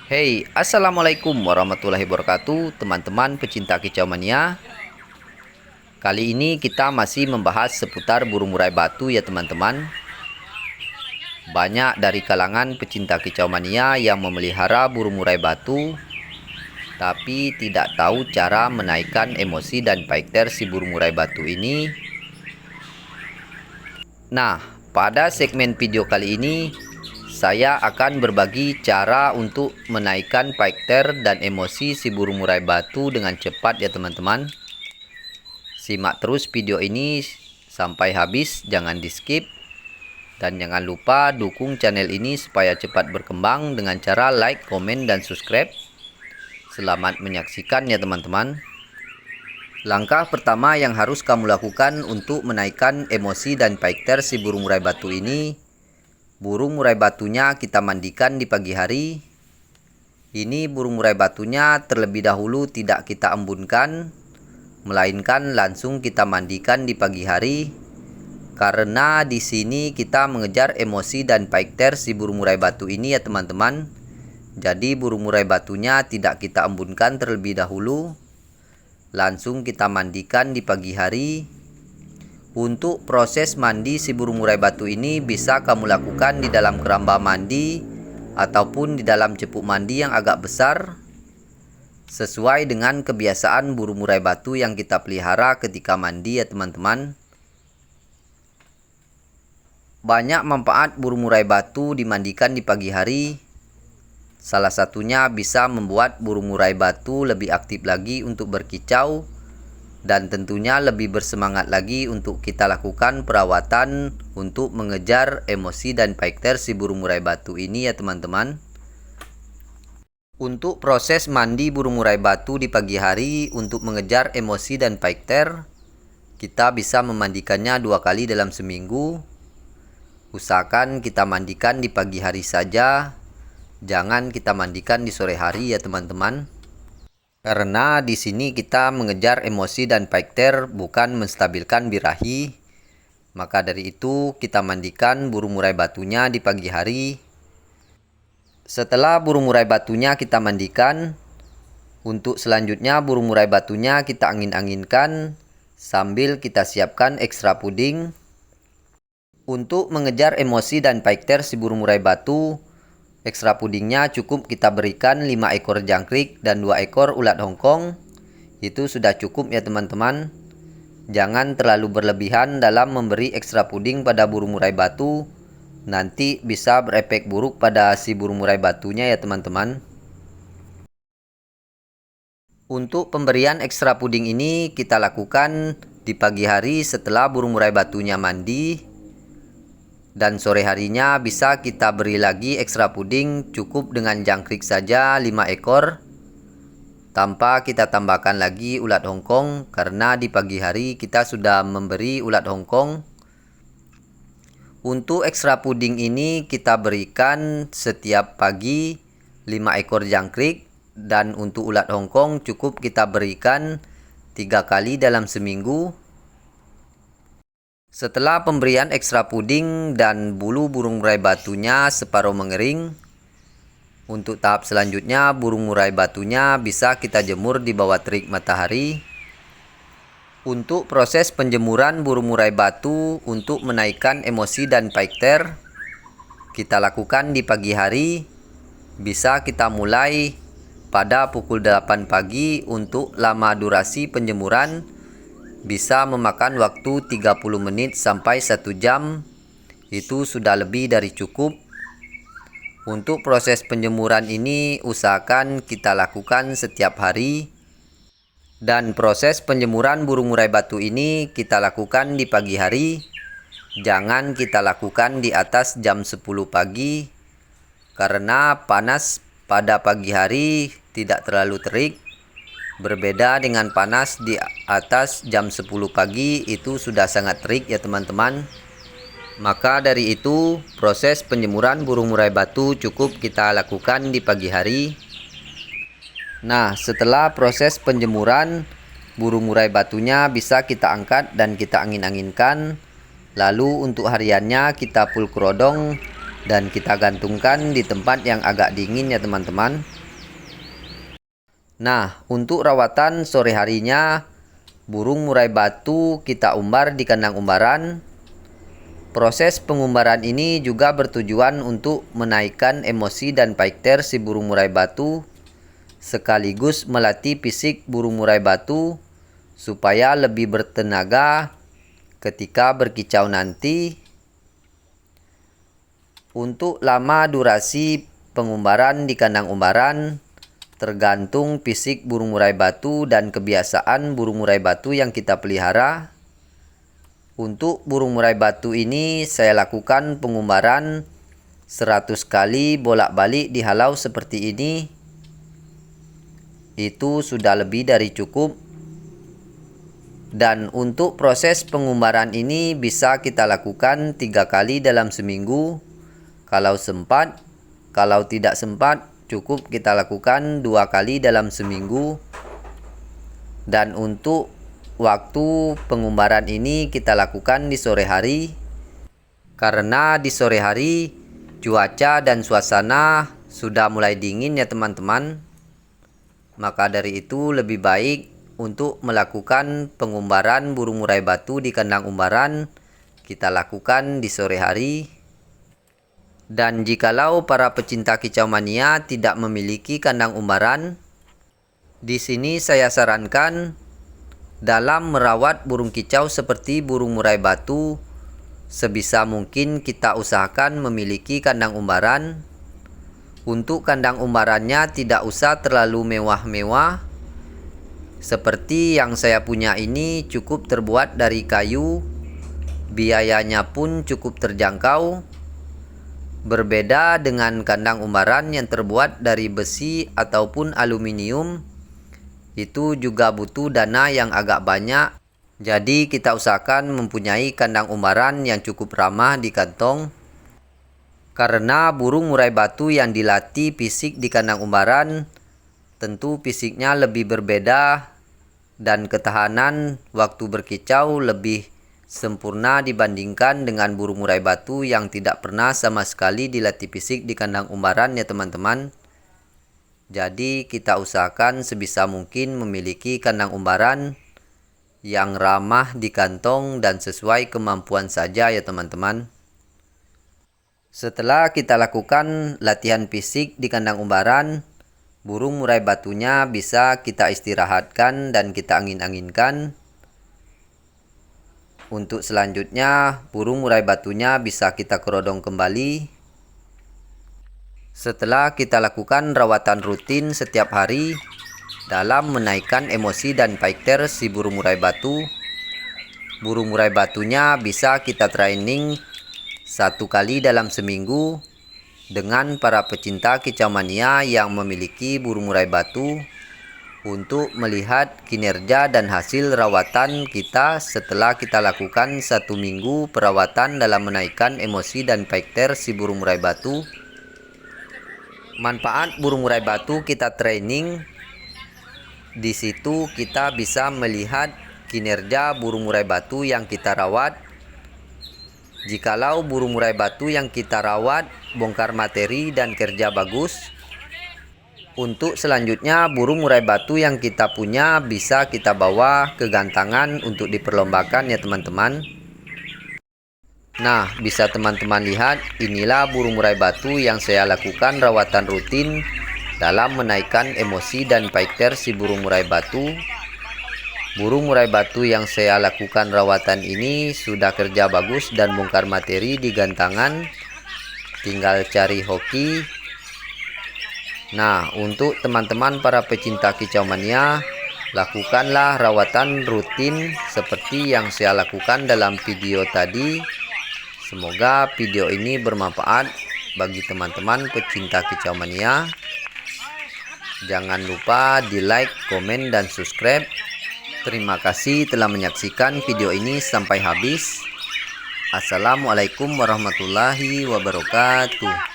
Hey, assalamualaikum warahmatullahi wabarakatuh, teman-teman pecinta kicau mania. Kali ini kita masih membahas seputar burung murai batu ya teman-teman. Banyak dari kalangan pecinta kicau mania yang memelihara burung murai batu, tapi tidak tahu cara menaikkan emosi dan karakter si burung murai batu ini. Nah, pada segmen video kali ini saya akan berbagi cara untuk menaikkan karakter dan emosi si burung murai batu dengan cepat ya teman-teman. Simak terus video ini sampai habis, jangan di skip. Dan jangan lupa dukung channel ini supaya cepat berkembang dengan cara like, komen, dan subscribe. Selamat menyaksikan ya teman-teman. Langkah pertama yang harus kamu lakukan untuk menaikkan emosi dan karakter si burung murai batu ini, burung murai batunya kita mandikan di pagi hari. Ini burung murai batunya terlebih dahulu tidak kita embunkan, melainkan langsung kita mandikan di pagi hari. Karena di sini kita mengejar emosi dan karakter si burung murai batu ini ya teman-teman. Jadi burung murai batunya tidak kita embunkan terlebih dahulu, langsung kita mandikan di pagi hari. Untuk proses mandi si burung murai batu ini bisa kamu lakukan di dalam keramba mandi ataupun di dalam cepuk mandi yang agak besar, sesuai dengan kebiasaan burung murai batu yang kita pelihara ketika mandi ya teman-teman. Banyak manfaat burung murai batu dimandikan di pagi hari. Salah satunya bisa membuat burung murai batu lebih aktif lagi untuk berkicau, dan tentunya lebih bersemangat lagi untuk kita lakukan perawatan untuk mengejar emosi dan karakter si burung murai batu ini ya teman-teman. Untuk proses mandi burung murai batu di pagi hari untuk mengejar emosi dan karakter, kita bisa memandikannya 2 kali dalam seminggu. Usahakan kita mandikan di pagi hari saja, jangan kita mandikan di sore hari ya teman-teman. Karena di sini kita mengejar emosi dan karakter, bukan menstabilkan birahi. Maka dari itu kita mandikan burung murai batunya di pagi hari. Setelah burung murai batunya kita mandikan, untuk selanjutnya burung murai batunya kita angin-anginkan sambil kita siapkan ekstra puding. Untuk mengejar emosi dan karakter si burung murai batu, ekstra pudingnya cukup kita berikan 5 ekor jangkrik dan 2 ekor ulat Hongkong. Itu sudah cukup ya teman-teman. Jangan terlalu berlebihan dalam memberi ekstra puding pada burung murai batu. Nanti bisa berefek buruk pada si burung murai batunya ya teman-teman. Untuk pemberian ekstra puding ini kita lakukan di pagi hari setelah burung murai batunya mandi. Dan sore harinya bisa kita beri lagi ekstra puding cukup dengan jangkrik saja 5 ekor, tanpa kita tambahkan lagi ulat Hongkong, karena di pagi hari kita sudah memberi ulat Hongkong. Untuk ekstra puding ini kita berikan setiap pagi 5 ekor jangkrik, dan untuk ulat Hongkong cukup kita berikan 3 kali dalam seminggu. Setelah pemberian ekstra puding dan bulu burung murai batunya separuh mengering, untuk tahap selanjutnya burung murai batunya bisa kita jemur di bawah terik matahari. Untuk proses penjemuran burung murai batu untuk menaikkan emosi dan karakter, kita lakukan di pagi hari. Bisa kita mulai pada pukul 8 pagi. Untuk lama durasi penjemuran bisa memakan waktu 30 menit sampai 1 jam. Itu sudah lebih dari cukup. Untuk proses penjemuran ini usahakan kita lakukan setiap hari. Dan proses penjemuran burung murai batu ini kita lakukan di pagi hari. Jangan kita lakukan di atas jam 10 pagi. Karena panas pada pagi hari tidak terlalu terik. Berbeda dengan panas di atas jam 10 pagi, itu sudah sangat terik ya teman-teman. Maka dari itu proses penjemuran burung murai batu cukup kita lakukan di pagi hari. Nah, setelah proses penjemuran, burung murai batunya bisa kita angkat dan kita angin-anginkan. Lalu untuk hariannya kita full kerodong dan kita gantungkan di tempat yang agak dingin ya teman-teman. Nah, untuk rawatan sore harinya, burung murai batu kita umbar di kandang umbaran. Proses pengumbaran ini juga bertujuan untuk menaikkan emosi dan karakter si burung murai batu, sekaligus melatih fisik burung murai batu supaya lebih bertenaga ketika berkicau nanti. Untuk lama durasi pengumbaran di kandang umbaran tergantung fisik burung murai batu dan kebiasaan burung murai batu yang kita pelihara. Untuk burung murai batu ini saya lakukan pengumbaran 100 kali bolak-balik di halau seperti ini. Itu sudah lebih dari cukup. Dan untuk proses pengumbaran ini bisa kita lakukan 3 kali dalam seminggu. Kalau sempat, kalau tidak sempat cukup kita lakukan 2 kali dalam seminggu. Dan untuk waktu pengumbaran ini kita lakukan di sore hari, karena di sore hari cuaca dan suasana sudah mulai dingin ya teman-teman. Maka dari itu lebih baik untuk melakukan pengumbaran burung murai batu di kandang umbaran kita lakukan di sore hari. Dan jikalau para pecinta kicau mania tidak memiliki kandang umbaran, di sini saya sarankan dalam merawat burung kicau seperti burung murai batu, sebisa mungkin kita usahakan memiliki kandang umbaran. Untuk kandang umbarannya tidak usah terlalu mewah-mewah. Seperti yang saya punya ini cukup terbuat dari kayu, biayanya pun cukup terjangkau. Berbeda dengan kandang umbaran yang terbuat dari besi ataupun aluminium, itu juga butuh dana yang agak banyak. Jadi kita usahakan mempunyai kandang umbaran yang cukup ramah di kantong. Karena burung murai batu yang dilatih fisik di kandang umbaran, tentu fisiknya lebih berbeda dan ketahanan waktu berkicau lebih sempurna dibandingkan dengan burung murai batu yang tidak pernah sama sekali dilatih fisik di kandang umbaran ya teman-teman. Jadi kita usahakan sebisa mungkin memiliki kandang umbaran yang ramah di kantong dan sesuai kemampuan saja ya teman-teman. Setelah kita lakukan latihan fisik di kandang umbaran, burung murai batunya bisa kita istirahatkan dan kita angin-anginkan. Untuk selanjutnya, burung murai batunya bisa kita kerodong kembali. Setelah kita lakukan rawatan rutin setiap hari dalam menaikkan emosi dan karakter si burung murai batu, burung murai batunya bisa kita training 1 kali dalam seminggu dengan para pecinta kicau mania yang memiliki burung murai batu untuk melihat kinerja dan hasil rawatan kita setelah kita lakukan 1 minggu perawatan dalam menaikkan emosi dan karakter si burung murai batu. Manfaat burung murai batu kita training, di situ kita bisa melihat kinerja burung murai batu yang kita rawat. Jikalau burung murai batu yang kita rawat bongkar materi dan kerja bagus, untuk selanjutnya burung murai batu yang kita punya bisa kita bawa ke gantangan untuk diperlombakan ya teman-teman. Nah, bisa teman-teman lihat, inilah burung murai batu yang saya lakukan rawatan rutin dalam menaikkan emosi dan karakter si burung murai batu. Burung murai batu yang saya lakukan rawatan ini sudah kerja bagus dan bongkar materi di gantangan, tinggal cari hoki. Nah, untuk teman-teman para pecinta kicau mania, lakukanlah rawatan rutin seperti yang saya lakukan dalam video tadi. Semoga video ini bermanfaat bagi teman-teman pecinta kicau mania. Jangan lupa di like, komen, dan subscribe. Terima kasih telah menyaksikan video ini sampai habis. Assalamualaikum warahmatullahi wabarakatuh.